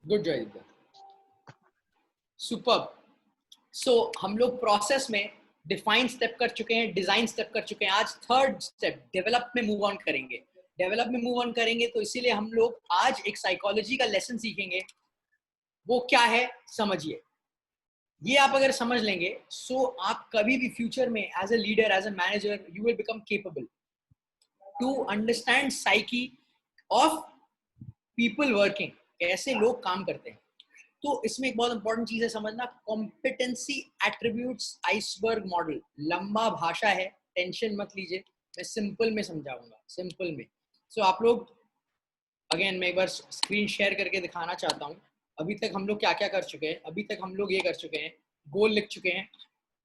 Good Joy, super. सो हम लोग process में डिफाइन स्टेप कर चुके हैं, डिजाइन स्टेप कर चुके हैं। आज थर्ड स्टेप डेवलप में मूव ऑन करेंगे। डेवलप में मूव ऑन करेंगे तो इसीलिए हम लोग आज एक साइकोलॉजी का लेसन सीखेंगे। वो क्या है समझिए। ये आप अगर समझ लेंगे सो आप कभी भी फ्यूचर में as a leader, as a manager, you will become capable to understand psyche of people working, कैसे लोग काम करते हैं। तो इसमें एक बहुत इंपॉर्टेंट चीज है समझना, कॉम्पिटेंसी एट्रीब्यूट्स आइसबर्ग मॉडल। लंबा भाषा है, टेंशन मत लीजिए, मैं सिंपल में समझाऊंगा, सिंपल में। सो आप लोग अगेन मैं एक बार स्क्रीन शेयर करके दिखाना चाहता हूँ। अभी तक हम लोग क्या क्या कर चुके हैं। अभी तक हम लोग ये कर चुके हैं, गोल लिख चुके हैं,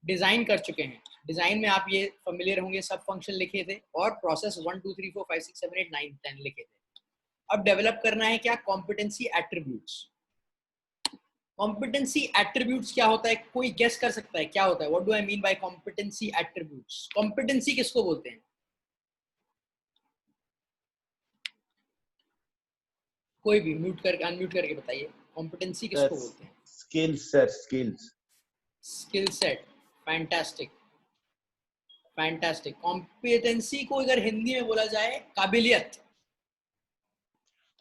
डिजाइन कर चुके हैं। डिजाइन में आप ये फेमिलियर होंगे, सब फंक्शन लिखे थे और प्रोसेस 1 2 3 4 5 6 7 8 9 10 लिखे थे। अब डेवलप करना है क्या, कॉम्पिटेंसी एट्रीब्यूट्स। कॉम्पिटेंसी एट्रीब्यूट्स क्या होता है, कोई गेस कर सकता है क्या होता है? What do I mean by competency attributes? Competency किसको बोलते हैं? कोई भी म्यूट करके अनम्यूट करके बताइए, कॉम्पिटेंसी किसको बोलते हैं? Skills sir, skills. Skill set, fantastic fantastic. Competency को अगर हिंदी में बोला जाए काबिलियत।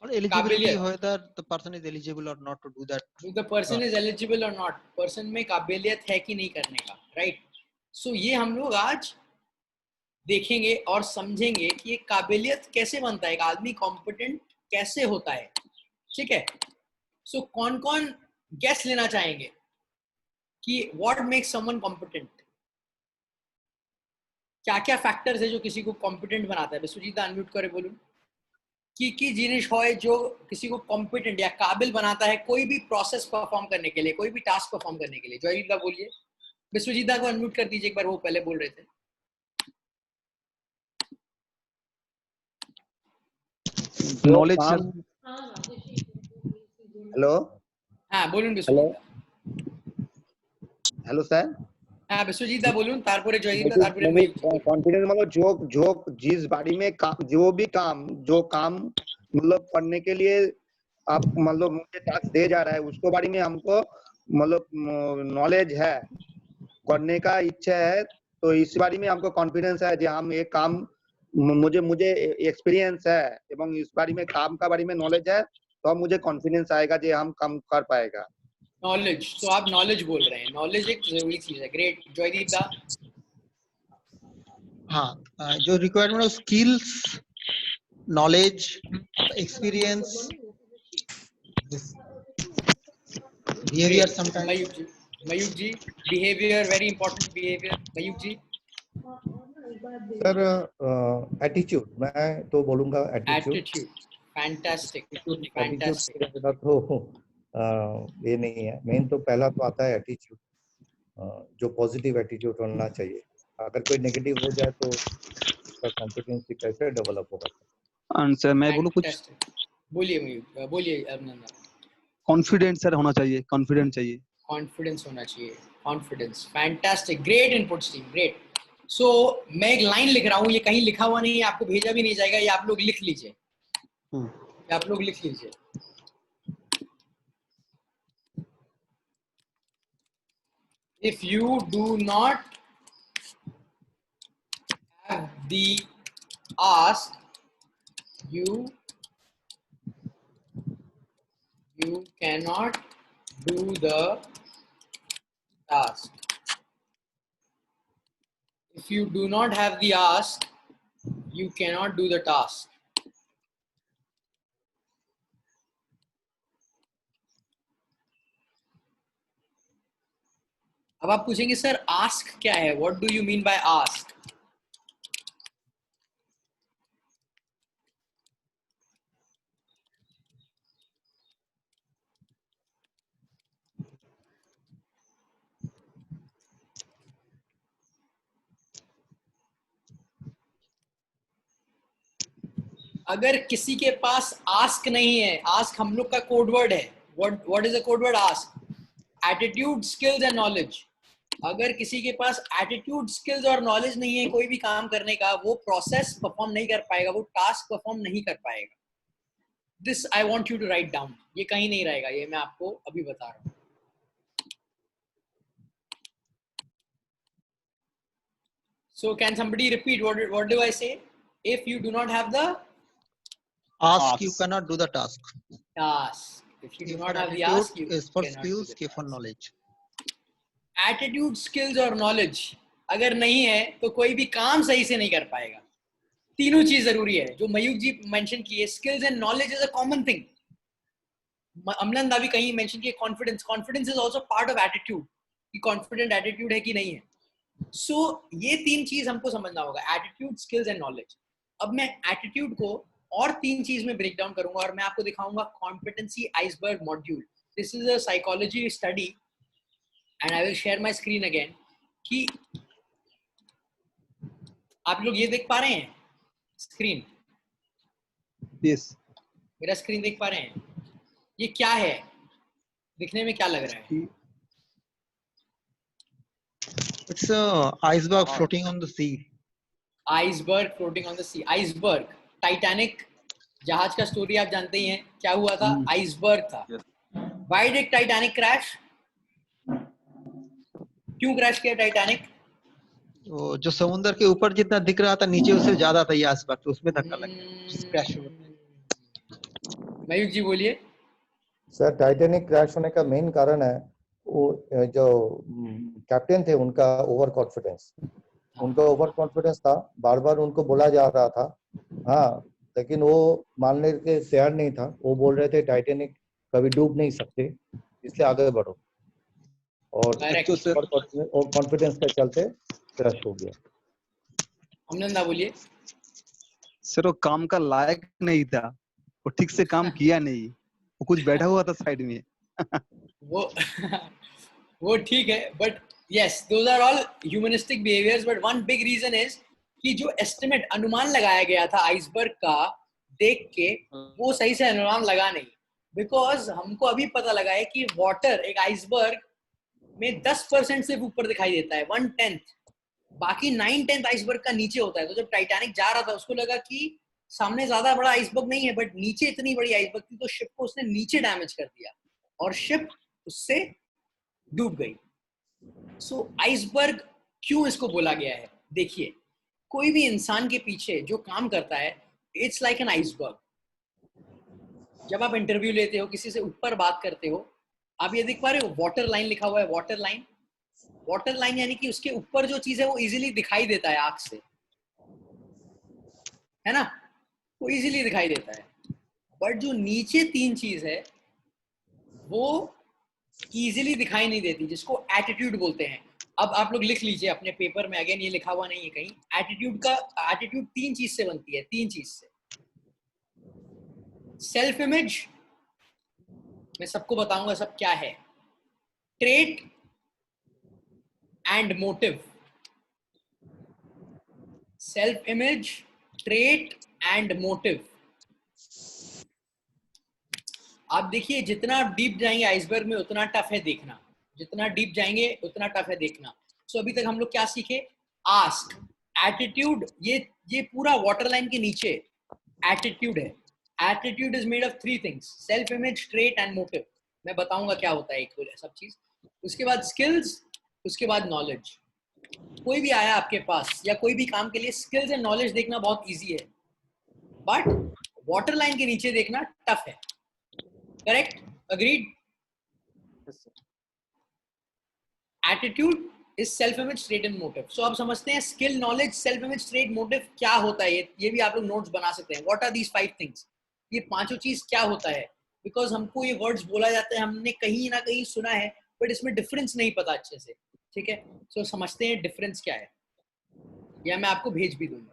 और एलिजिबिलिटी काबिलियत, whether the person is eligible or not to do that. The person is eligible और नॉट, पर्सन में काबिलियत है कि नहीं करने का, राइट। सो ये हम लोग आज देखेंगे और समझेंगे कि ये काबिलियत कैसे बनता है, एक आदमी कॉम्पिटेंट कैसे होता है, ठीक है। सो कौन कौन गेस लेना चाहेंगे कि व्हाट मेक्स समवन कॉम्पिटेंट? क्या क्या फैक्टर्स है जो किसी को कॉम्पिटेंट बनाता है? विश्वजीत अनम्यूट करे बोलूं। की जिनिस है जो किसी को कॉम्पिटेंट या काबिल बनाता है कोई भी प्रोसेस परफॉर्म करने के लिए, कोई भी टास्क परफॉर्म करने के लिए? जॉयदीदा बोलिए। विश्वजीता को अनम्यूट कर दीजिए एक बार, वो पहले बोल रहे थे। Knowledge sir. हेलो हाँ बोलून विश्वजीता। Hello sir. हाँ विश्वजीता बोलून, तारपुरे जॉयदीदा, तारपुरे मयूख जी। कॉन्फिडेंस मतलब जो जिस बारी में जो भी काम मतलब करने के लिए आप मतलब मुझे टास्क दे जा रहा है, उसको बारे में हमको मतलब नॉलेज है, करने का इच्छा है, तो इस बारे में हमको कॉन्फिडेंस है कि हम ये काम मुझे एक्सपीरियंस है एवं इस बारे में काम का बारे में नॉलेज है, तो अब मुझे कॉन्फिडेंस आएगा कि हम काम कर पाएगा। नॉलेज, तो आप नॉलेज बोल रहे हैं, नॉलेज एक जरूरी चीज है। ग्रेट जॉयदीदा। हाँ, जो requirement of skills, knowledge, experience, behaviour sometimes. Mayukh ji behaviour, very important behaviour. Mayukh ji. Sir attitude, मैं तो बोलूंगा attitude. Attitude, fantastic attitude fantastic. तो ये नहीं है मेन, तो पहला तो आता है एटीट्यूड, जो पॉजिटिव एटीट्यूड होना चाहिए। अगर कोई नेगेटिव हो जाए तो उसका कॉम्पिटेंसी कैसे डेवलप होगा? सर मैं बोलूं कुछ? बोलिए मयूख, बोलिए अभिनंदन। कॉन्फिडेंस सर होना चाहिए, कॉन्फिडेंस चाहिए। कॉन्फिडेंस होना चाहिए, confidence, fantastic, great inputs team, great. So मैं एक लाइन लिख रहा हूँ, ये कहीं लिखा हुआ नहीं है, आपको भेजा भी नहीं जाएगा, ये आप लोग लिख लीजिए, आप लोग लिख लीजिए। If you do not have the ask, you cannot do the task. If you do not have the ask, you cannot do the task. अब आप पूछेंगे सर आस्क क्या है, what do you mean by ask? अगर किसी के पास ask नहीं है, आस्क हम लोग का कोड वर्ड है। What is a code word? Ask. Attitude, skills and knowledge. अगर किसी के पास एटीट्यूड, स्किल्स और नॉलेज नहीं है कोई भी काम करने का, वो प्रोसेस परफॉर्म नहीं कर पाएगा, वो टास्क परफॉर्म नहीं कर पाएगा। This I want you to write down. ये कहीं नहीं रहेगा, ये मैं आपको अभी बता रहा हूँ. So can somebody repeat what do I say? If you do not have the Ask, you cannot do the task. task, if you do K not for have the attitude, ask, you S for cannot do skills, the K for task. knowledge. Attitude, skills और knowledge अगर नहीं है तो कोई भी काम सही से नहीं कर पाएगा. तीनों चीज जरूरी है जो मयूख जी मेंशन किए. Skills and knowledge is a common thing. Amlan दा भी कहीं मेंशन किए confidence. Confidence is also part of attitude, कि कॉन्फिडेंट एटीट्यूड है कि नहीं है. सो ये तीन चीज हमको समझना होगा, एटीट्यूड, स्किल्स एंड नॉलेज. अब मैं एटीट्यूड को और तीन चीज में ब्रेक डाउन करूंगा और मैं आपको दिखाऊंगा competency iceberg module. This is a psychology study and I will share my screen again. कि आप लोग ये देख पा रहे हैं स्क्रीन? यस. मेरा स्क्रीन देख पा रहे हैं? ये क्या है, दिखने में क्या लग रहा है? It's a iceberg floating on the sea. Iceberg floating on the sea. Iceberg, Titanic जहाज का स्टोरी आप जानते ही हैं, क्या हुआ था? आइसबर्ग था. Why did Titanic crash? क्यों क्रैश किया टाइटैनिक? तो जो समुद्र के ऊपर जितना दिख रहा था नीचे उससे ज्यादा था ये आइसबर्ग, तो उसमें धक्का लग गया, क्रैश हुआ. मयूख जी बोलिए. सर टाइटैनिक क्रैश होने का मेन कारण है वो जो कैप्टन थे उनका ओवर कॉन्फिडेंस. उनका ओवर कॉन्फिडेंस था, बार बार उनको बोला जा रहा था हाँ, लेकिन वो मानने के तैयार नहीं था. वो बोल रहे थे टाइटैनिक कभी डूब नहीं सकते, इसलिए आगे बढ़ो. और कॉन्फिडेंस के चलते क्रैश हो गया. अमनंदा बोलिए. सर वो काम का लायक नहीं था, वो ठीक से काम किया नहीं, वो कुछ बैठा हुआ था साइड में. वो ठीक है, but yes, those are all humanistic behaviors, but one big reason is कि जो एस्टिमेट, अनुमान लगाया गया था आइसबर्ग का देख के, वो सही से अनुमान लगा नहीं. बिकॉज हमको अभी पता लगा है कि वाटर एक आइसबर्ग में 10% से ऊपर दिखाई देता है, 1/10. बाकी 9/10 आइसबर्ग का नीचे होता है. तो जब टाइटैनिक जा रहा था उसको लगा कि सामने ज्यादा बड़ा आइसबर्ग नहीं है, बट नीचे इतनी बड़ी आइसबर्ग थी, तो शिप को उसने नीचे डैमेज कर दिया और शिप उससे डूब गई. सो आइसबर्ग क्यों इसको बोला गया है? देखिए, कोई भी इंसान के पीछे जो काम करता है, इट्स लाइक एन आइसबर्ग. जब आप इंटरव्यू लेते हो, किसी से ऊपर बात करते हो, आप ये देख पा रहे हो वाटर लाइन लिखा हुआ है. वाटर लाइन, वाटर लाइन यानी कि उसके ऊपर जो चीज है वो इजीली दिखाई देता है आंख से, है ना? वो इजीली दिखाई देता है. बट जो नीचे तीन चीज है वो इजीली दिखाई नहीं देती, जिसको एटीट्यूड बोलते हैं. अब आप लोग लिख लीजिए अपने पेपर में, अगेन ये लिखा हुआ नहीं है कहीं. एटीट्यूड तीन चीज से बनती है, तीन चीज से. सेल्फ इमेज, मैं सबको बताऊंगा सब क्या है. Trait and motive. Self image, trait and motive. आप देखिए, जितना डीप जाएंगे आइसबर्ग में उतना टफ है देखना. जितना डीप जाएंगे उतना टफ है देखना. सो अभी तक हम लोग क्या सीखे? Ask, attitude. ये पूरा वाटर लाइन के नीचे एटीट्यूड है. Attitude is made of 3 things, self image, trait and motive. मैं बताऊंगा क्या होता है एक सब चीज. उसके बाद स्किल्स, उसके बाद नॉलेज. कोई भी आया आपके पास या कोई भी काम के लिए, स्किल्स एंड नॉलेज देखना बहुत इजी है, बट वाटर लाइन के नीचे देखना टफ है. Correct? Agreed? Attitude is self image, trait and motive. So आप समझते हैं skill, knowledge, self image, trait, motive क्या होता है. ये भी आप लोग नोट्स बना सकते हैं. What are these 5 things? ये पांचों चीज क्या होता है? बिकॉज हमको ये वर्ड्स बोला जाता है, हमने कहीं ना कहीं सुना है, बट इसमें डिफरेंस नहीं पता अच्छे से. ठीक है, सो समझते हैं डिफरेंस क्या है. या मैं आपको भेज भी दूंगा,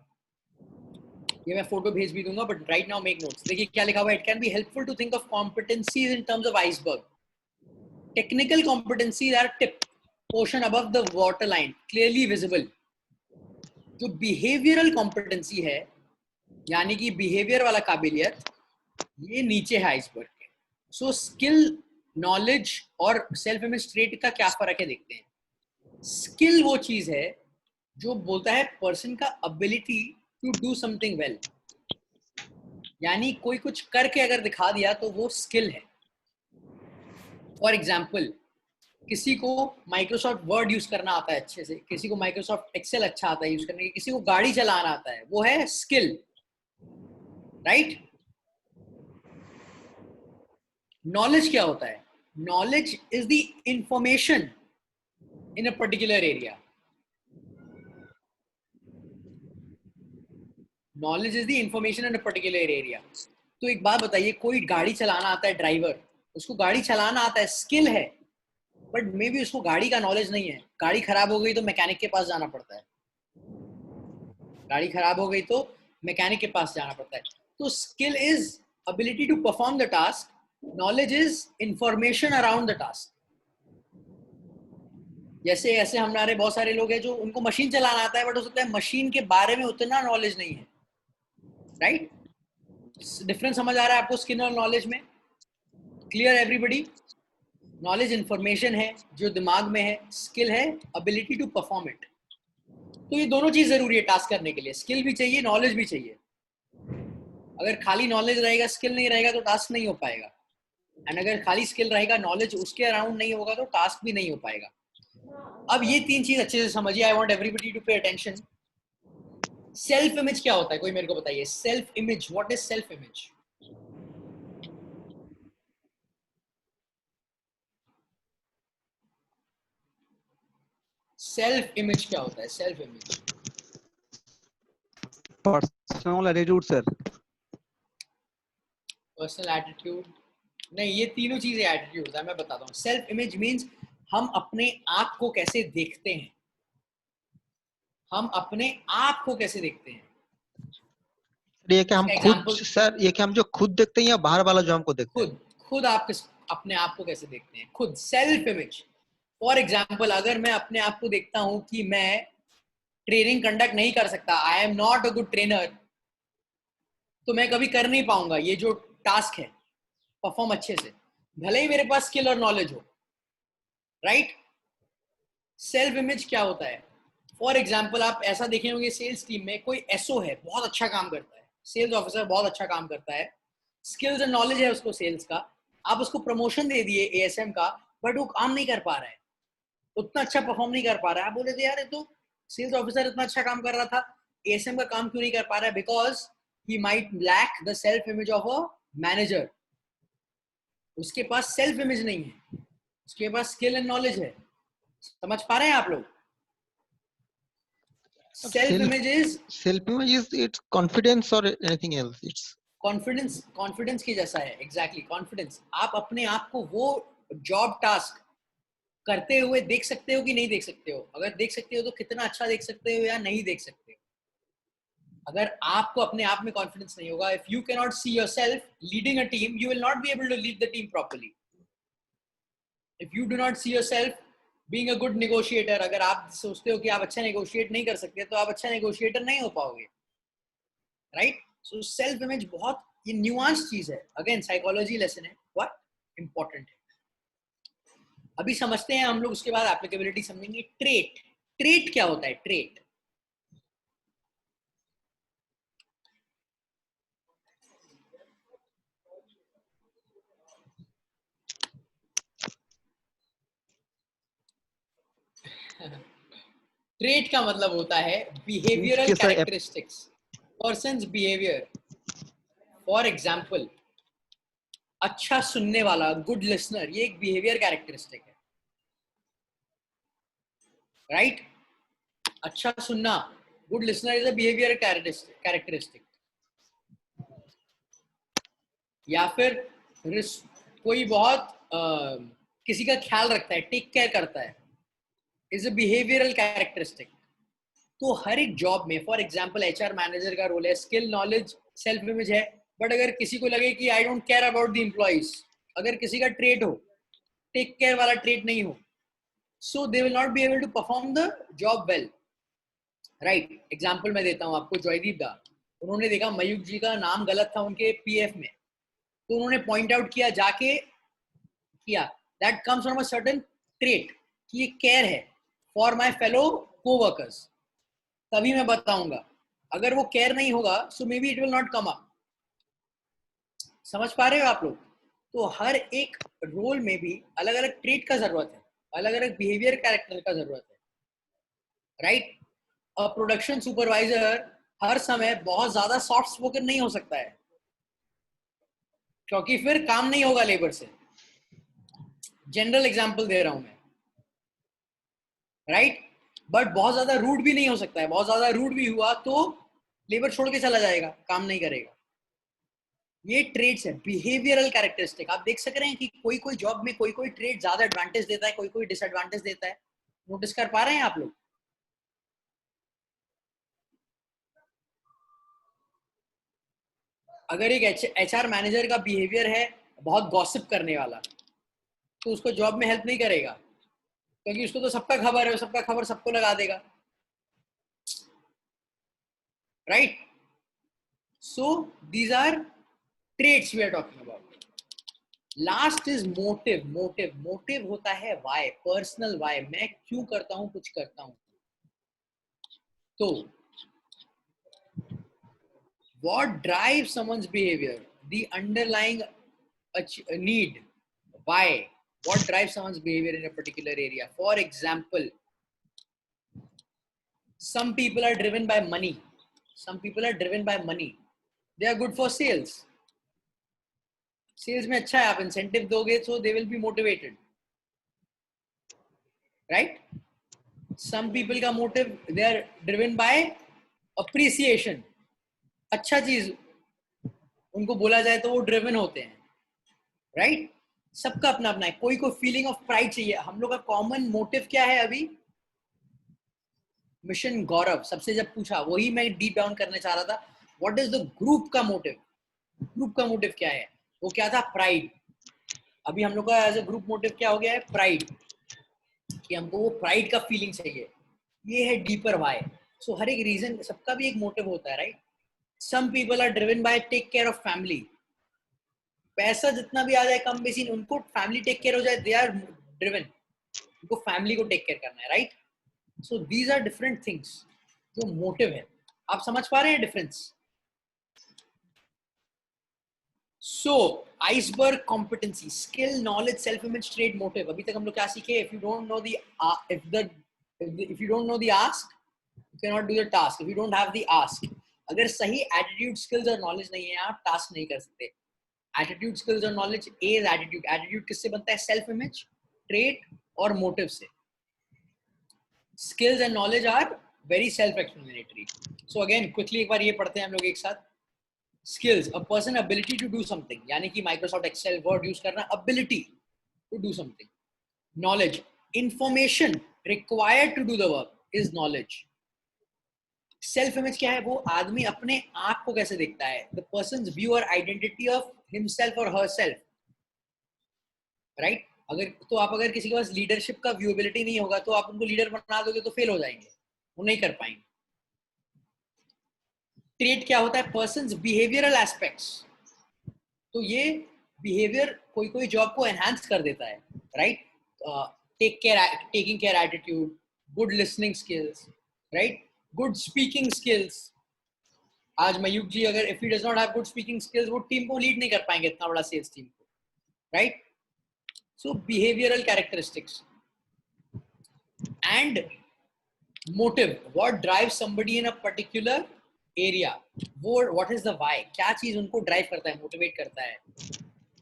ये मैं फोटो भेज भी दूंगा, but right now make notes. देखिए क्या लिखा हुआ है. It can be helpful to think of competencies in terms of iceberg. Technical competencies are tip portion above the water line, clearly visible. जो बिहेवियरल कॉम्पिटेंसी है, यानी कि बिहेवियर वाला काबिलियत, ये नीचे है आइसबर्ग के. सो स्किल, नॉलेज और सेल्फ इमेज, ट्रेट का क्या फर्क है देखते हैं. स्किल वो चीज है जो बोलता है पर्सन का ability to do something well, यानी कोई कुछ करके अगर दिखा दिया तो वो स्किल है। फॉर एग्जाम्पल, किसी को माइक्रोसॉफ्ट वर्ड यूज करना आता है अच्छे से, किसी को माइक्रोसॉफ्ट एक्सेल अच्छा आता है यूज करने के, किसी को गाड़ी चलाना आता है, वो है स्किल, राइट? नॉलेज क्या होता है? Knowledge is the information in a particular area. Knowledge is the information in a particular area. तो एक बात बताइए, कोई गाड़ी चलाना आता है, ड्राइवर, उसको गाड़ी चलाना आता है, स्किल है, बट मे बी उसको गाड़ी का नॉलेज नहीं है। गाड़ी खराब हो गई तो मैकेनिक के पास जाना पड़ता है, गाड़ी खराब हो गई तो मैकेनिक के पास जाना पड़ता है। तो skill is ability to perform the task, knowledge is information around the task। जैसे ऐसे हमारे बहुत सारे लोग हैं जो उनको मशीन चलाना आता है, बट हो सकता है मशीन के बारे में उतना नॉलेज नहीं है, राइट? डिफरेंस समझ आ रहा है आपको स्किल और नॉलेज में? Clear everybody? नॉलेज इंफॉर्मेशन है जो दिमाग में है, स्किल है एबिलिटी टू परफॉर्म इट। तो ये दोनों चीज जरूरी है टास्क करने के लिए, स्किल भी चाहिए, नॉलेज भी चाहिए। अगर खाली नॉलेज रहेगा, स्किल नहीं रहेगा, तो टास्क नहीं हो पाएगा। एंड अगर खाली स्किल रहेगा, नॉलेज उसके अराउंड नहीं होगा, तो टास्क भी नहीं हो पाएगा। अब ये तीन चीज अच्छे से समझिए। I want everybody to pay attention. Self image क्या होता है, कोई मेरे को बताइए। Self image, what is self image? Self image क्या होता है? Self image personal attitude sir. Personal attitude नहीं, ये तीनों चीजें एटीट्यूड है। मैं बताता हूँ। सेल्फ इमेज मीन्स हम अपने आप को कैसे देखते हैं, हम अपने आप को कैसे देखते हैं। ये क्या हम खुद एग्जाम्पल, सर, ये क्या हम जो खुद देखते हैं या बाहर वाला जो हमको देखते हैं? खुद आप अपने आप को कैसे देखते हैं, खुद, सेल्फ इमेज। फॉर एग्जाम्पल, अगर मैं अपने आप को देखता हूं कि मैं ट्रेनिंग कंडक्ट नहीं कर सकता, I am not a good trainer, तो मैं कभी कर नहीं पाऊंगा ये जो टास्क है परफॉर्म अच्छे से, भले ही मेरे पास स्किल और नॉलेज हो, राइट? सेल्फ इमेज क्या होता है? फॉर एग्जाम्पल, आप ऐसा देखे होंगे सेल्स टीम में कोई एसओ है, बहुत अच्छा काम करता है, सेल्स ऑफिसर बहुत अच्छा काम करता है, स्किल्स एंड नॉलेज है उसको सेल्स का, आप उसको प्रमोशन दे दिए एएसएम का, बट वो काम नहीं कर पा रहा है, उतना अच्छा परफॉर्म नहीं कर पा रहा है। आप बोले थे यार ये तो सेल्स ऑफिसर इतना अच्छा काम कर रहा था, एएसएम का काम क्यों नहीं कर पा रहा है? Because he might lack the self image of a manager. उसके पास सेल्फ इमेज नहीं है, उसके पास स्किल एंड नॉलेज है। समझ पा रहे हैं आप लोग? Self image is it's confidence or anything else? It's confidence की जैसा है, एग्जैक्टली कॉन्फिडेंस। आप अपने आप को वो जॉब टास्क करते हुए देख सकते हो कि नहीं देख सकते हो? अगर देख सकते हो तो कितना अच्छा देख सकते हो या नहीं देख सकते हो? अगर आपको अपने आप में कॉन्फिडेंस नहीं होगा, if you can not see yourself leading a team, you will not be able to lead the team properly. If you do not see yourself being a good negotiator, अगर आप सोचते हो कि आप अच्छा नेगोशिएट नहीं कर सकते, तो आप अच्छा नेगोशिएटर नहीं हो पाओगे, राइट? सो सेल्फ इमेज बहुत ये न्यूआंस चीज है, अगेन साइकोलॉजी लेसन है, व्हाट इंपॉर्टेंट है। अभी समझते हैं हम लोग, उसके बाद एप्लीकेबिलिटी समझेंगे। ट्रेट, ट्रेट क्या होता है? ट्रेट ट्रेट का मतलब होता है behavioural characteristics, persons behaviour. For example, अच्छा सुनने वाला, गुड लिसनर, ये एक बिहेवियर कैरेक्टरिस्टिक है, राइट? अच्छा सुनना, good listener is a behaviour characteristic. या फिर कोई बहुत किसी का ख्याल रखता है, टेक केयर करता है, इज अ बिहेवियरल कैरेक्टरिस्टिक। तो हर एक जॉब में, फॉर एग्जांपल एचआर मैनेजर का रोल है, स्किल नॉलेज सेल्फ इमेज है, बट अगर किसी को लगे कि I don't care about the employees, अगर किसी का ट्रेट हो, टेक केयर वाला ट्रेट नहीं हो, so they will not be able to perform the job well, right? Example मैं देता हूँ आपको, जॉयदीप दा, उन्होंने देखा मयूख जी का नाम गलत था उनके पीएफ में, तो उन्होंने पॉइंट आउट किया, जाके किया, that comes from a certain trait, कि ये केयर है फॉर माय फेलो कोवर्कर्स। तभी मैं बताऊंगा, अगर वो केयर नहीं होगा, so maybe it will not come up. समझ पा रहे हो आप लोग? तो हर एक रोल में भी अलग अलग ट्रेट का जरूरत है, अलग अलग बिहेवियर कैरेक्टर का जरूरत है, राइट? अ प्रोडक्शन सुपरवाइजर हर समय बहुत ज्यादा सॉफ्ट स्पोकन नहीं हो सकता है, क्योंकि फिर काम नहीं होगा लेबर से। जनरल एग्जांपल दे रहा हूं मैं, राइट? बट बहुत ज्यादा रूड भी नहीं हो सकता है, बहुत ज्यादा रूड भी हुआ तो लेबर छोड़ के चला जाएगा, काम नहीं करेगा। ये ट्रेड्स है, बिहेवियरल कैरेक्टरिस्टिक। आप देख सक रहे हैं कि कोई कोई जॉब में कोई कोई ट्रेड ज्यादा एडवांटेज देता है, कोई कोई डिसएडवांटेज देता है। नोटिस कर पा रहे हैं आप लोग? अगर एक एचआर मैनेजर का बिहेवियर है बहुत गॉसिप करने वाला, तो उसको जॉब में हेल्प नहीं करेगा, क्योंकि उसको तो सबका खबर है, सबका खबर सबको लगा देगा, right? So these are traits we are talking about. Last is motive. Motive होता है वाई, पर्सनल वाई, मैं क्यों करता हूं कुछ करता हूं। तो what drives someone's behavior, the underlying need, why, what drives someone's behavior in a particular area. For example, some people are driven by money, they are good for sales में अच्छा है, आप इंसेंटिव दोगे so they will be motivated, right? some people का motive, they are driven by appreciation, अच्छा चीज उनको बोला जाए तो वो ड्रिवन होते हैं, राइट? सबका अपना अपना है। कोई को फीलिंग ऑफ प्राइड चाहिए। हम लोग का कॉमन मोटिव क्या है अभी? मिशन गौरव सबसे जब पूछा, वही मैं डीप डाउन करने चाह रहा था, व्हाट इज द ग्रुप का मोटिव? ग्रुप का मोटिव क्या है? वो क्या था? प्राइड। अभी हम लोग का एज ए ग्रुप मोटिव क्या हो गया है? प्राइड, कि हमको वो प्राइड का फीलिंग चाहिए। ये है डीपर वाई। सो हर एक रीजन, सबका भी एक मोटिव होता है, right? Some people are driven by take care of family. पैसा जितना भी आ जाए कम बेसी, उनको फैमिली टेक केयर हो जाए, दे आर ड्रिवन, उनको फैमिली को टेक केयर करना है, right? So these are different things जो मोटिव है। आप समझ पा रहे हैं difference? So iceberg competency, skill, knowledge, self image, trait, motive. अभी तक हम लोग क्या सीखे? If you don't know the if you don't know the ask, you cannot do the task. If you don't have the ask, अगर सही attitude, skills और knowledge नहीं है, आप टास्क नहीं कर सकते। एटीट्यूड, स्किल्स और knowledge. A is attitude. Attitude किससे बनता है? सेल्फ इमेज, ट्रेट और मोटिव से। Skills and knowledge are very self explanatory. So again quickly एक बार ये पढ़ते हैं हम लोग एक साथ। Skills, a person ability to do something, यानी कि माइक्रोसॉफ्ट एक्सेल वर्ड यूज करना, ability to do something. Knowledge, information required to do the work is knowledge. Self image क्या है? वो आदमी अपने आप को कैसे देखता है, द पर्सन्स व्यू और आइडेंटिटी ऑफ हिमसेल्फ और हरसेल्फ, राइट? अगर किसी के पास लीडरशिप का व्यूएबिलिटी नहीं होगा, तो आप उनको लीडर बना दोगे तो फेल हो जाएंगे, वो नहीं कर पाएंगे। ट्रेट क्या होता है? Persons behavioural aspects. तो ये बिहेवियर कोई कोई जॉब को एनहांस कर देता है, right? Taking care attitude, good listening skills, right? Good speaking skills. आज मयूक जी अगर if he does not have good speaking skills, वो टीम को लीड नहीं कर पाएंगे, इतना बड़ा सेल्स टीम को, right? So behavioural characteristics and motive, what drives somebody in a particular area, वो व्हाट इज द व्हाई, क्या चीज उनको ड्राइव करता है, मोटिवेट करता है?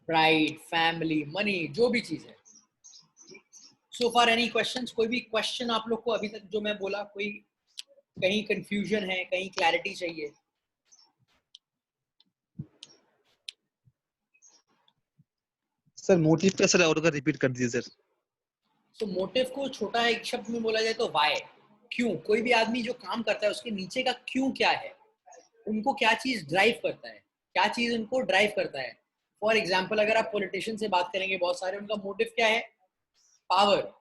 प्राइड, फैमिली, मनी, जो भी चीज है। So for any questions? कोई भी क्वेश्चन आप लोग को अभी तक जो मैं बोला, कोई कहीं कंफ्यूजन है, कहीं क्लैरिटी चाहिए? सर मोटिव का सर और अगर रिपीट कर दीजिए सर। तो मोटिव को छोटा एक शब्द में बोला जाए तो वाई, क्यों। कोई भी आदमी जो काम करता है उसके नीचे का क्यों क्या है, उनको क्या चीज ड्राइव करता है, क्या चीज उनको ड्राइव करता है। फॉर एग्जाम्पल अगर आप पॉलिटिशियन से बात करेंगे, बहुत सारे, उनका मोटिव क्या है? पावर,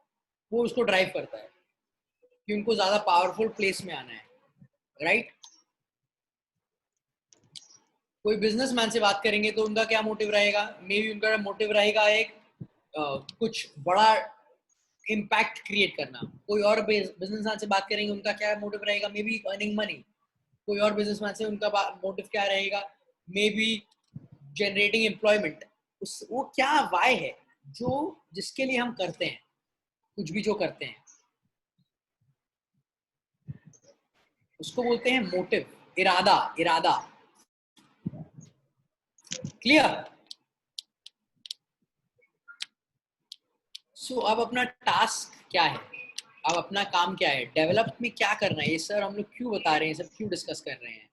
वो उसको ड्राइव करता है कि उनको ज्यादा पावरफुल प्लेस में आना है, राइट? कोई बिजनेसमैन से बात करेंगे तो उनका क्या मोटिव रहेगा? मे बी उनका मोटिव रहेगा एक कुछ बड़ा इम्पैक्ट क्रिएट करना। कोई और बिजनेसमैन से बात करेंगे, उनका क्या मोटिव रहेगा? May be earning money. कोई और बिजनेसमैन से उनका मोटिव क्या रहेगा? मे बी जनरेटिंग एम्प्लॉयमेंट, उस वो क्या वाई है जो जिसके लिए हम करते हैं कुछ भी जो करते हैं, उसको बोलते हैं मोटिव, इरादा, इरादा। क्लियर? सो अब अपना टास्क क्या है, अब अपना काम क्या है, डेवलप में क्या करना है, ये सर हम लोग क्यों बता रहे हैं, सब क्यों डिस्कस कर रहे हैं,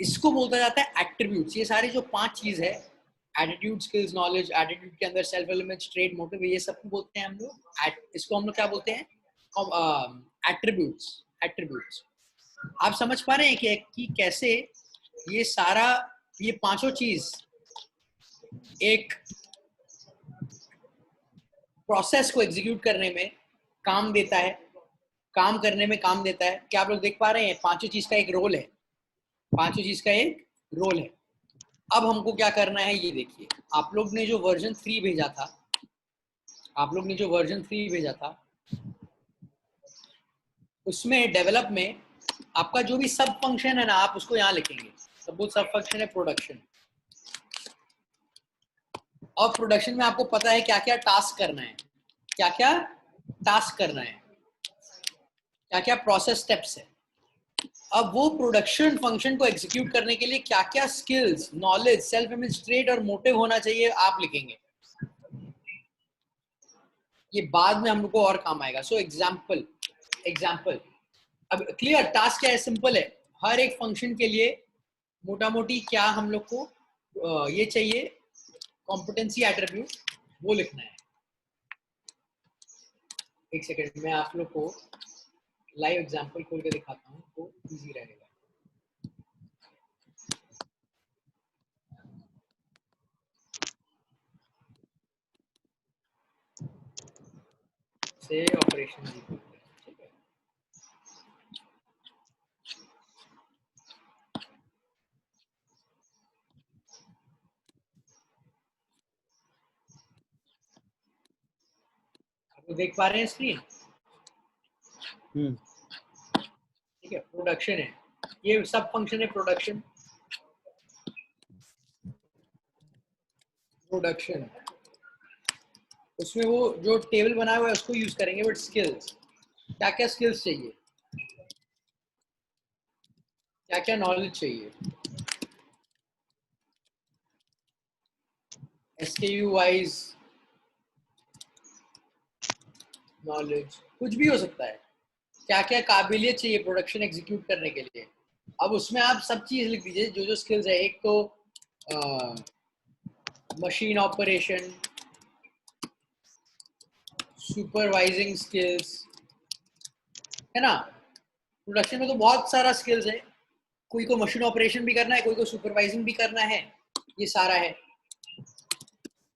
इसको बोलता जाता है एट्रीब्यूट्स। ये सारी जो 5 चीज है, एटीट्यूड, स्किल्स, नॉलेज, एटीट्यूड के अंदर सेल्फ एलिमेंट्स, ट्रेड, मोटिव, ये सब बोलते हैं हम लोग, इसको हम लोग क्या बोलते हैं, एट्रीब्यूट्स। एट्रीब्यूट्स आप समझ पा रहे हैं कि कैसे ये सारा, ये पांचों चीज एक प्रोसेस को एग्जीक्यूट करने में काम देता है, काम करने में काम देता है। क्या आप लोग देख पा रहे हैं, पांचों चीज का एक रोल है, पांचों चीज का एक रोल है। अब हमको क्या करना है ये देखिए, आप लोग ने जो वर्जन 3 भेजा था, आप लोग ने जो वर्जन 3 भेजा था, उसमें डेवलप में आपका जो भी सब फंक्शन है ना, आप उसको यहाँ लिखेंगे। सपोज सब फंक्शन है प्रोडक्शन, और प्रोडक्शन में आपको पता है क्या क्या टास्क करना है, क्या क्या टास्क करना है, क्या क्या प्रोसेस स्टेप्स है। अब वो प्रोडक्शन फंक्शन को एग्जीक्यूट करने के लिए क्या क्या skills, knowledge, self image, trade और मोटिव होना चाहिए, आप लिखेंगे। ये बाद में हम लोग को और काम आएगा। सो एग्जाम्पल, अब क्लियर टास्क क्या है, सिंपल है। हर एक फंक्शन के लिए मोटा मोटी क्या हम लोग को ये चाहिए, कॉम्पिटेंसी एट्रीब्यूट, वो लिखना है। एक सेकेंड, मैं आप लोग को लाइव एग्जांपल खोल के दिखाता हूँ तो इजी रहेगा। से ऑपरेशन ठीक है, आप लोग देख पा रहे हैं स्क्रीन? ठीक है, प्रोडक्शन है, ये सब फंक्शन है प्रोडक्शन। प्रोडक्शन उसमें वो जो टेबल बना हुआ है उसको यूज करेंगे। बट स्किल्स, क्या क्या स्किल्स चाहिए, क्या क्या नॉलेज चाहिए, SKU वाइज नॉलेज कुछ भी हो सकता है, क्या क्या काबिलियत चाहिए प्रोडक्शन एग्जीक्यूट करने के लिए। अब उसमें आप सब चीज लिख दीजिए जो जो स्किल्स है। एक तो मशीन ऑपरेशन, सुपरवाइजिंग स्किल्स, है ना। प्रोडक्शन में तो बहुत सारा स्किल्स है, कोई को मशीन ऑपरेशन भी करना है, कोई को सुपरवाइजिंग भी करना है, ये सारा है।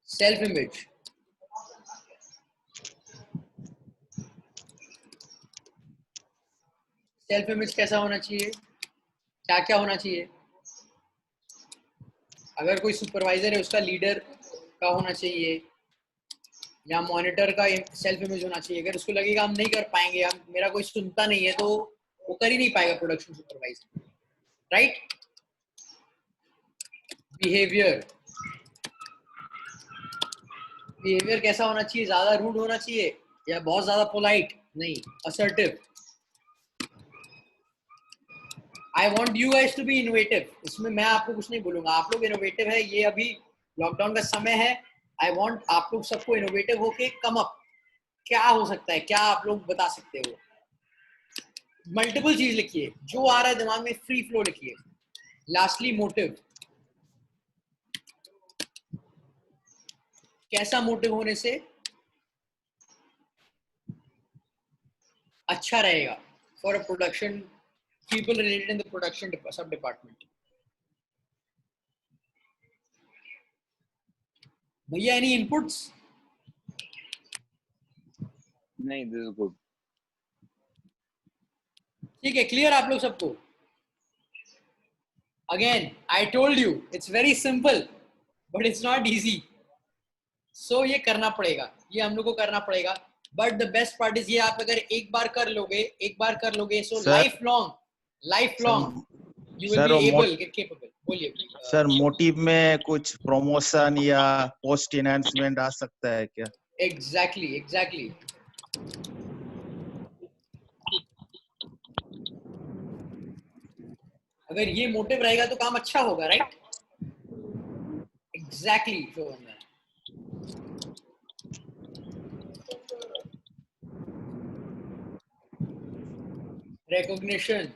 सेल्फ इमेज, सेल्फ इमेज कैसा होना चाहिए, क्या क्या होना चाहिए। अगर कोई सुपरवाइजर है उसका लीडर का होना चाहिए, या मॉनिटर का सेल्फ इमेज होना चाहिए। अगर उसको लगेगा हम नहीं कर पाएंगे, हम मेरा कोई सुनता नहीं है, तो वो कर ही नहीं पाएगा production supervisor, right. Behaviour, behaviour कैसा होना चाहिए, ज्यादा रूड होना चाहिए या बहुत ज्यादा पोलाइट, नहीं, assertive. I want you guys to be innovative, इसमें मैं आपको कुछ नहीं बोलूंगा, आप लोग इनोवेटिव है, ये अभी लॉकडाउन का समय है। आई वॉन्ट आप लोग सबको इनोवेटिव होके कम अप, क्या हो सकता है, क्या आप लोग बता सकते हो। मल्टीपल चीज लिखिए, जो आ रहा है दिमाग में, फ्री फ्लो लिखिए। लास्टली मोटिव, कैसा मोटिव होने से अच्छा रहेगा for a production, people related in the production sub department. भैया any inputs? नहीं, this is good. ठीक है, क्लियर आप लोग सबको? Again, I told you it's very simple, but it's not easy. So ये करना पड़ेगा, ये हम लोग को करना पड़ेगा। But the best part is ये आप अगर एक बार कर लोगे, so lifelong you will be able, get capable. बोलिए। सर मोटिव में कुछ प्रमोशन या पोस्ट इनहेंसमेंट आ सकता है क्या? एग्जैक्टली अगर ये मोटिव रहेगा तो काम अच्छा होगा, राइट? एग्जैक्टली शोभन। recognition,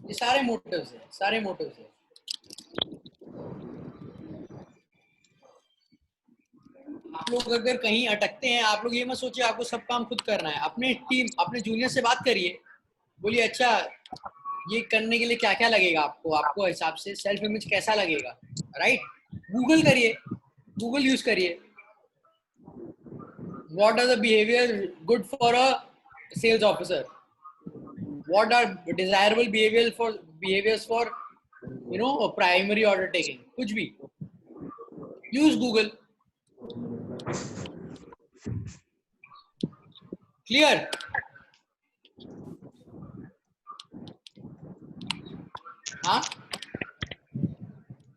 ये सारे मोटिव्स हैं, सारे मोटिव्स हैं। आप लोग अगर कहीं अटकते हैं, आप लोग ये मत सोचिए आपको सब काम खुद करना है। अपने टीम, अपने जूनियर से बात करिए, बोलिए अच्छा ये करने के लिए क्या क्या लगेगा आपको, आपको हिसाब से सेल्फ इमेज कैसा लगेगा, राइट? गूगल करिए, गूगल यूज करिए। What are the behaviour good for a sales officer, what are desirable behaviours for you know primary order taking, कुछ भी यूज गूगल। क्लियर? हाँ,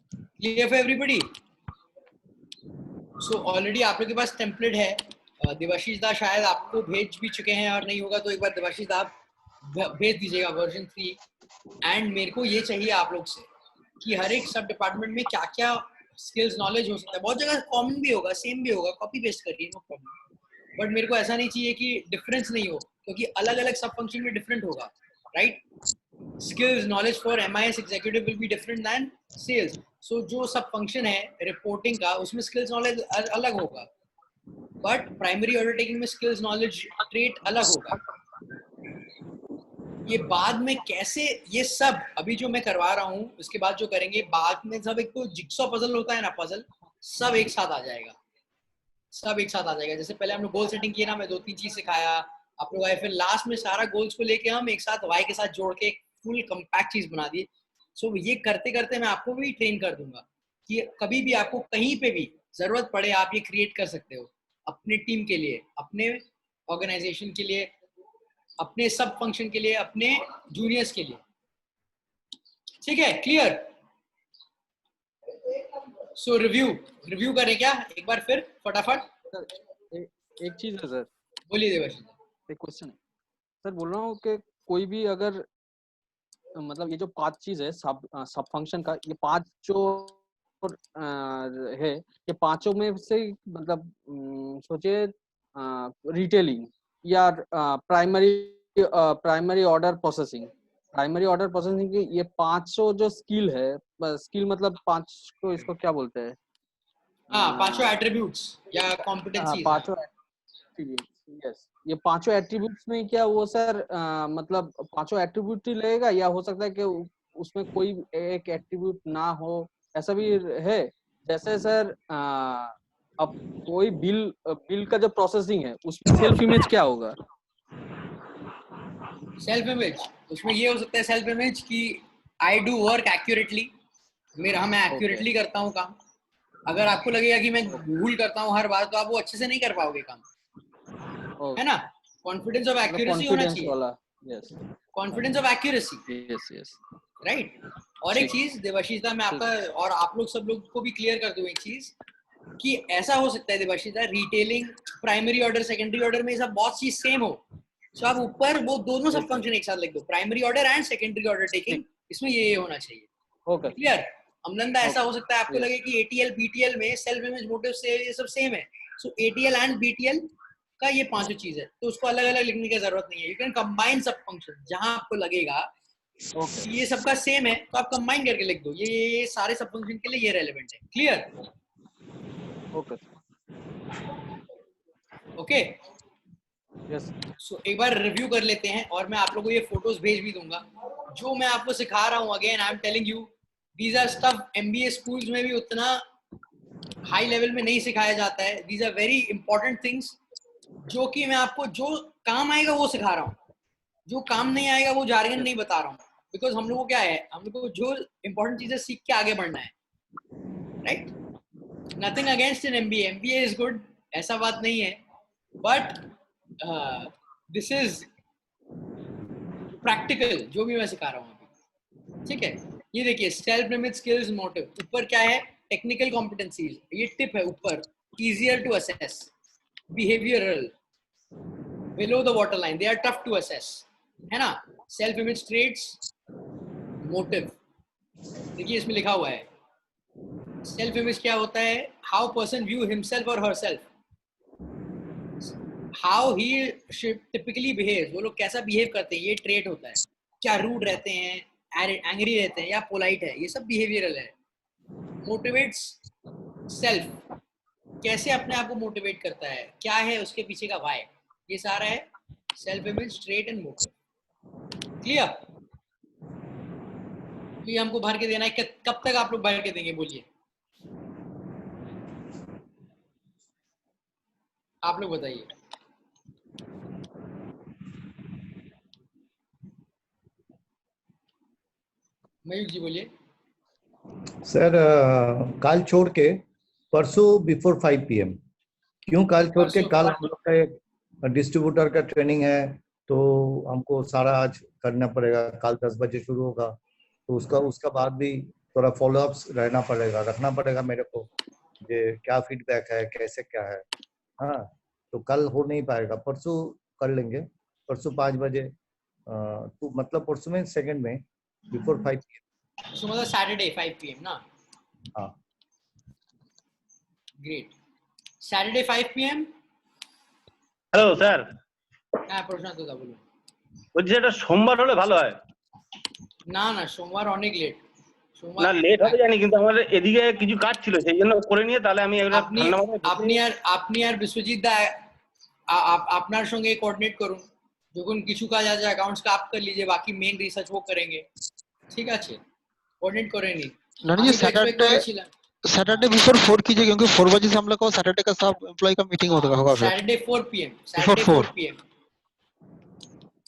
clear for everybody? So already आप लोग के पास template है। देवाशीष दा शायद आपको भेज भी चुके हैं, और नहीं होगा तो एक बार देवाशीष दा आप भेज दीजिएगा वर्जन 3। एंड मेरे को ये चाहिए आप लोग से कि हर एक सब डिपार्टमेंट में क्या क्या स्किल्स नॉलेज हो सकता है। बहुत जगह कॉमन भी होगा, सेम भी होगा, कॉपी पेस्ट करिए, नो प्रॉब्लम। बट मेरे को ऐसा नहीं चाहिए कि डिफरेंस नहीं हो, क्योंकि अलग अलग सब फंक्शन में डिफरेंट होगा, right? skills knowledge for MIS executive will be different than sales. So जो सब फंक्शन है रिपोर्टिंग का, उसमें स्किल्स नॉलेज अलग होगा, बट प्राइमरी ऑर्डर टेकिंग में स्किल्स नॉलेज ट्रेट अलग होगा। ये बाद में कैसे, ये सब अभी जो मैं करवा रहा हूँ उसके बाद जो करेंगे बाद में, सब एक तो जिक्सॉ पजल होता है ना, पजल सब एक साथ आ जाएगा, सब एक साथ आ जाएगा। जैसे पहले हम लोग गोल सेटिंग किए ना, मैं 2-3 चीज सिखाया आप लोग आए, फिर लास्ट में सारा गोल्स को लेके हम एक साथ वाई के साथ जोड़ के फुल कंपैक्ट चीज बना दी। सो ये करते करते मैं आपको भी ट्रेन कर दूंगा कि कभी भी आपको कहीं पे भी जरूरत पड़े आप ये क्रिएट कर सकते हो, अपने टीम के लिए, अपने ऑर्गेनाइजेशन के लिए, अपने सब फंक्शन के लिए, अपने जूनियर्स के लिए। ठीक है? क्लियर? सो रिव्यू करें क्या एक बार फिर फटाफट? सर एक चीज है सर, बोलिए देवाशीष। एक क्वेश्चन है सर। बोल रहा हूँ कि कोई भी अगर मतलब ये जो 5 चीज है सब फंक्शन का, ये 5 जो है, ये पांचों में से मतलब सोचिए रिटेलिंग या प्राइमरी ऑर्डर प्रोसेसिंग की ये 500 जो स्किल है, स्किल मतलब 5 को इसको क्या बोलते हैं? हाँ, पांचों एट्रीब्यूट्स या कॉम्पिटेंसीज। पांचों एट्रीब्यूट्स, यस। ये पांचों एट्रीब्यूट्स में क्या वो सर मतलब पांचों एट्रीब्यूट ही लगेगा, या हो सकता है कि उसमें कोई एक एट्रीब्यूट ना हो, ऐसा भी है? जैसे सर अब कोई बिल का जो प्रोसेसिंग है उसमें सेल्फ इमेज क्या होगा? सेल्फ इमेज उसमें ये हो सकता है, सेल्फ इमेज की आई डू वर्क एक्यूरेटली, मैं एक्यूरेटली करता हूँ काम। अगर आपको लगेगा कि मैं भूल करता हूँ हर बार, तो आप वो अच्छे से नहीं कर पाओगे काम, है ना? कॉन्फिडेंस ऑफ एक्यूरेसी होना चाहिए, confidence of accuracy, yes right? और एक चीज देवाशीष दा, मैं आपका और आप लोग सब लोग को भी क्लियर कर दूं एक चीज, कि ऐसा हो सकता है Devashish da, retailing, primary order, secondary order में सब बहुत चीज सेम हो, तो आप ऊपर वो दोनों सब फंक्शन एक साथ लिख दो, primary order and secondary order taking, इसमें ये होना चाहिए। क्लियर? अमलंदा, ऐसा हो सकता है आपको लगे कि ATL BTL में सेल्फ इमेज, मोटिव से ये सब सेम है, सो ATL एंड BTL का ये पांचों चीज है, तो उसको अलग अलग लिखने की जरूरत नहीं है। यू कैन कंबाइन सब फंक्शन, जहां आपको लगेगा ये सबका सेम है तो आप कंबाइन करके लिख दो, ये सारे सब फंक्शन के लिए ये रेलेवेंट है। क्लियर? Okay, yes. सो एक बार रिव्यू कर लेते हैं, और मैं आप लोगों को ये फोटोज भेज भी दूंगा। जो मैं आपको सिखा रहा हूँ, again I am telling you, these are stuff MBA schools में भी उतना हाई लेवल में नहीं सिखाया जाता है। These are very important things, जो कि मैं आपको जो काम आएगा वो सिखा रहा हूँ, जो काम नहीं आएगा वो जार्गन नहीं बता रहा हूँ। बिकॉज हम लोग को क्या है, हम लोग को जो इंपॉर्टेंट चीजें सीख के आगे बढ़ना है, right? Nothing against in MBA, MBA is good, ऐसा बात नहीं है, बट दिस इज प्रैक्टिकल जो भी मैं सिखा रहा हूँ अभी, ठीक है? ये देखिए, सेल्फ लिमिट, स्किल्स, मोटिव, ऊपर क्या है? टेक्निकल कॉम्पिटेंसीज, ये टिप है ऊपर, easier to assess, behavioural, below the water line, they are tough to assess, है ना? सेल्फ इमेज ट्रेट्स, मोटिव, देखिए इसमें लिखा हुआ है सेल्फ इमेज क्या होता है, हाउ पर्सन व्यू हिमसेल्फ और herself, how he typically behave, वो लोग कैसा बिहेव करते हैं, ये ट्रेट होता है, क्या रूड रहते हैं, एंग्री रहते हैं या पोलाइट है, ये सब बिहेवियरल है। मोटिवेट्स सेल्फ, कैसे अपने आप को मोटिवेट करता है, क्या है उसके पीछे का वाई, ये सारा है self image, trait and motive. Clear? ये हमको भर के देना है, कब तक आप लोग भर के देंगे बोलिए, आप लोग बताइए। मयूख जी बोलिए। सर कल छोड़ के परसों बिफोर 5 PM। क्यों कल छोड़ के? कल हम लोग का एक डिस्ट्रीब्यूटर का ट्रेनिंग है, तो हमको सारा आज करना पड़ेगा। कल 10 बजे शुरू होगा, तो उसका बाद भी थोड़ा फॉलोअप्स रखना पड़ेगा मेरे को, ये क्या फीडबैक है, कैसे क्या है। हाँ, तो कल हो नहीं पाएगा, परसों कर लेंगे। परसों 5 बजे, तो मतलब परसों में सेकंड में बिफोर 5 PM। सो मतलब सैटरडे 5 PM ना? हाँ, great. Saturday 5 PM। Hello sir, হ্যাঁ প্রশান্ত দা বলুন। বলছি এটা সোমবার হলে ভালো হয়। না না, সোমবার অনেক লেট। না লেট হবে জানি, কিন্তু আমাদের এদিকে কিছু কাজ ছিল, সেই জন্য করে নিয়ে তাহলে আমি একটা ঠান্ডা মাথায় আপনি আর বিশ্বজিৎ দা আপনার সঙ্গে কোঅর্ডিনেট করুন, যখন কিছু কাজ আছে অ্যাকাউন্টস का आप कर लीजिए, बाकी मेन रिसर्च वो करेंगे, ठीक আছে? कोऑर्डिनेट করে নিন। नहीं ये सैटरडे बिफोर 4 कीजिए, क्योंकि 4 बजे से हम लोग को सैटरडे का सब एम्प्लॉय का मीटिंग होगा। Saturday 4 PM, Saturday 4 PM।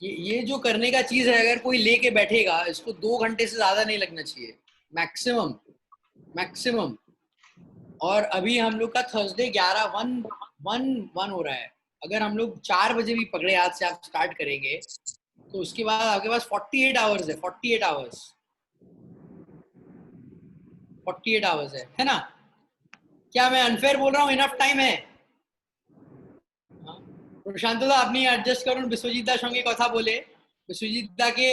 ये जो करने का चीज है, अगर कोई लेके बैठेगा, इसको 2 घंटे से ज्यादा नहीं लगना चाहिए, मैक्सिमम। और अभी हम लोग का थर्सडे 11:1 हो रहा है। अगर हम लोग 4 बजे भी पकड़े आज से आप स्टार्ट करेंगे, तो उसके बाद आपके पास 48 आवर्स है, 48 आवर्स है ना? क्या मैं अनफेयर बोल रहा हूँ? इनफ टाइम है। প্রশান্ত দা আপনি অ্যাডজাস্ট করুন, বিশ্বজিৎ দার সঙ্গে কথা বলে, বিশ্বজিৎ দাকে,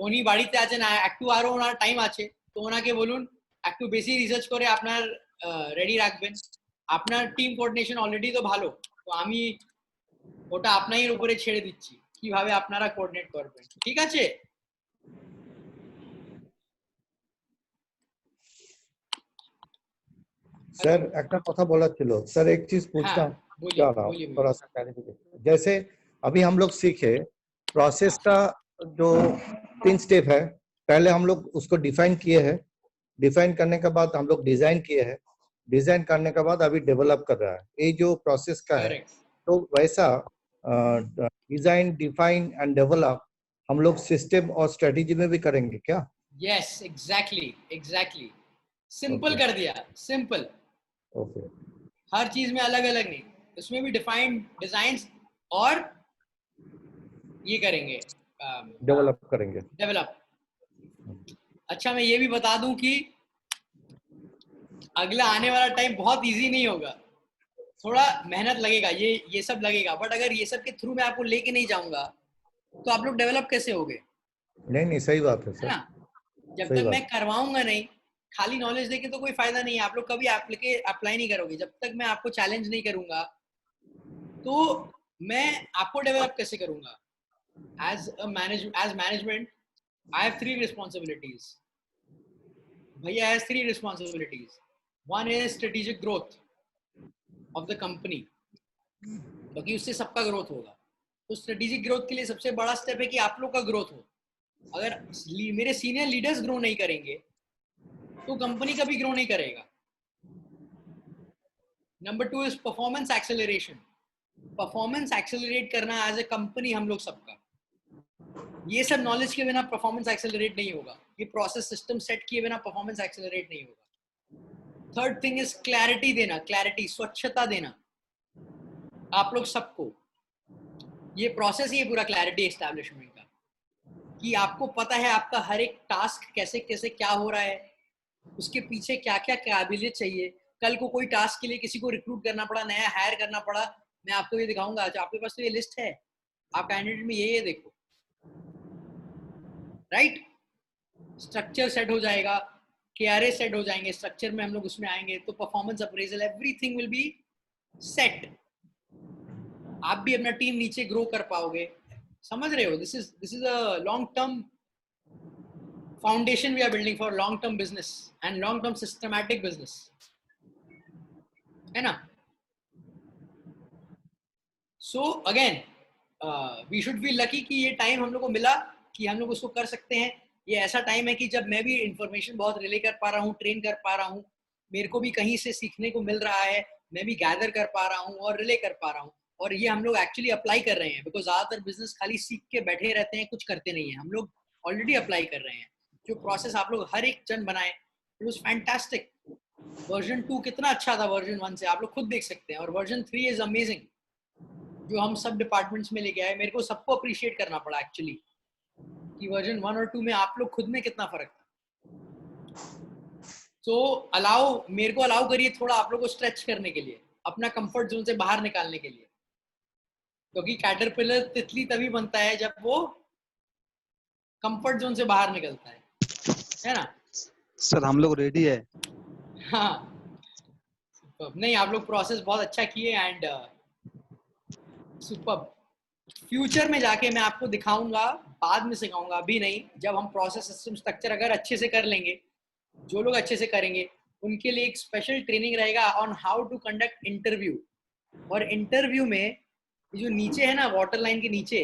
উনি বাড়িতে আছেন, একটু আরো ওনার টাইম আছে, তো ওনাকে বলুন একটু বেশি রিসার্চ করে আপনার রেডি রাখবেন। আপনার টিম কোঅর্ডিনেশন অলরেডি তো ভালো, তো আমি ওটা আপনার উপরে ছেড়ে দিচ্ছি কিভাবে আপনারা কোঅর্ডিনেট করবেন, ঠিক আছে? सर একটা কথা বলার ছিল স্যার, एक चीज पूछना चाह रहा हूँ, थोड़ा सा क्लैरिफिकेशन। जैसे अभी हम लोग सीखे प्रोसेस का जो 3 स्टेप है, पहले हम लोग उसको डिफाइन किए हैं, डिफाइन करने के बाद हम लोग डिजाइन किए हैं, डिजाइन करने के बाद अभी डेवलप कर रहा है, ये जो प्रोसेस का है। तो वैसा डिजाइन, डिफाइन एंड डेवलप हम लोग सिस्टम और स्ट्रेटेजी में भी करेंगे क्या? यस, एग्जैक्टली सिंपल कर दिया, सिंपल। ओके, हर चीज में अलग अलग नहीं, इसमें भी डिफाइंड डिजाइन और ये करेंगे, डेवलप। अच्छा, मैं ये भी बता दूं कि अगला आने वाला टाइम बहुत इजी नहीं होगा, थोड़ा मेहनत लगेगा, ये सब लगेगा, बट अगर ये सब के थ्रू मैं आपको लेके नहीं जाऊंगा तो आप लोग डेवलप कैसे होगे? नहीं सही बात है सर, ना? जब तक मैं करवाऊंगा नहीं, खाली नॉलेज देके तो कोई फायदा नहीं है, आप लोग कभी अप्लाई नहीं करोगे। जब तक मैं आपको चैलेंज नहीं करूंगा तो मैं आपको डेवलप कैसे करूंगा? As management I have 3 responsibilities. भैया has 3 responsibilities. One is strategic growth of the company, क्योंकि उससे सबका ग्रोथ होगा। तो स्ट्रेटेजिक ग्रोथ के लिए सबसे बड़ा स्टेप है कि आप लोग का ग्रोथ हो। अगर मेरे सीनियर लीडर्स ग्रो नहीं करेंगे तो कंपनी कभी ग्रो नहीं करेगा। Number 2 is performance acceleration. Performance accelerate करना एज ए कंपनी हम लोग सबका, ये सब नॉलेज के बिना परफॉर्मेंस एक्सेलरेट नहीं होगा, ये प्रोसेस सिस्टम सेट किए बिना परफॉर्मेंस एक्सेलरेट नहीं होगा। थर्ड थिंग इज क्लैरिटी देना, क्लैरिटी, स्वच्छता देना आप लोग सबको। ये प्रोसेस ही है पूरा क्लैरिटी एस्टैब्लिशमेंट का, कि आपको पता है आपका हर एक टास्क कैसे कैसे क्या हो रहा है, उसके पीछे क्या क्या काबिलियत चाहिए। कल को कोई टास्क के लिए किसी को रिक्रूट करना पड़ा, नया हायर करना पड़ा, मैं आपको ये दिखाऊंगा, अच्छा आपके पास तो ये लिस्ट है, आप कैंडिडेट में ये देखो, राइट। स्ट्रक्चर सेट हो जाएगा, केआरए सेट हो जाएंगे, स्ट्रक्चर में हम लोग उसमें आएंगे तो performance appraisal, everything will be set. आप भी अपना टीम नीचे ग्रो कर पाओगे, समझ रहे हो? This is a long term foundation we are building for long term business and long term systematic business, है ना? So again we should be lucky कि ये टाइम हम लोग को मिला कि हम लोग उसको कर सकते हैं। ये ऐसा टाइम है कि जब मैं भी इंफॉर्मेशन बहुत रिले कर पा रहा हूँ, ट्रेन कर पा रहा हूँ, मेरे को भी कहीं से सीखने को मिल रहा है, मैं भी गैदर कर पा रहा हूँ और रिले कर पा रहा हूँ, और ये हम लोग एक्चुअली अप्लाई कर रहे हैं। बिकॉज ज्यादातर बिजनेस खाली सीख के बैठे रहते हैं, कुछ करते नहीं है, हम लोग ऑलरेडी अप्लाई कर रहे हैं। जो प्रोसेस आप लोग हर एक जन बनाए, इट वाज फैंटास्टिक। वर्जन 2 कितना अच्छा था वर्जन 1 से, आप लोग खुद देख सकते हैं, और वर्जन 3 इज अमेजिंग, जो हम सब डिपार्टमेंट्स में लेके आए। मेरे को सबको अप्रिशिएट करना पड़ा एक्चुअली कि वर्जन 1 और 2 में आप लोग खुद में कितना फर्क था। तो मेरे को अलाउ करिए थोड़ा आप लोग को स्ट्रेच करने के लिए, अपना कंफर्ट जोन से बाहर निकालने के लिए, क्योंकि कैटरपिलर तितली तभी बनता है जब वो कंफर्ट जोन से बाहर निकलता है ना? सर हम लोग रेडी है। हाँ, नहीं आप लोग प्रोसेस बहुत अच्छा किए एंड सुपर। फ्यूचर में जाके मैं आपको दिखाऊंगा, बाद में सिखाऊंगा, अभी नहीं। जब हम प्रोसेस सिस्टम स्ट्रक्चर अगर अच्छे से कर लेंगे, जो लोग अच्छे से करेंगे उनके लिए एक स्पेशल ट्रेनिंग रहेगा on how to conduct interview. और इंटरव्यू में जो नीचे है ना, वाटर लाइन के नीचे,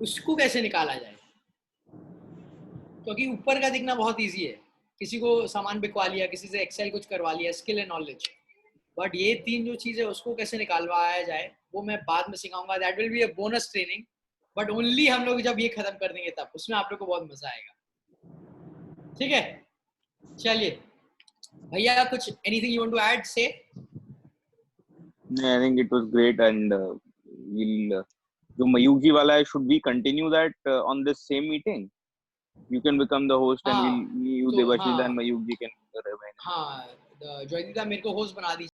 उसको कैसे निकाला जाए, क्योंकि ऊपर का दिखना बहुत ईजी है, किसी को सामान बिकवा लिया, किसी से एक्सेल कुछ करवा लिया, स्किल एंड नॉलेज, बट ये 3 जो चीज है उसको कैसे निकालवाया जाए वो मैं बाद में सिखाऊंगा। That will be a bonus training, but only हम लोग जब ये खत्म कर देंगे तब, उसमें आप लोग को बहुत मजा आएगा। ठीक है, चलिए भैया, कुछ anything you want to add say? I think it was great, and we'll जो मयूख जी वाला है, should we continue that on this same meeting? You can become the host, and हाँ, we'll you तो Devashish हाँ and Mayuk ji can remain. हाँ, जॉयदीदा मेरे को host बना दीजिए।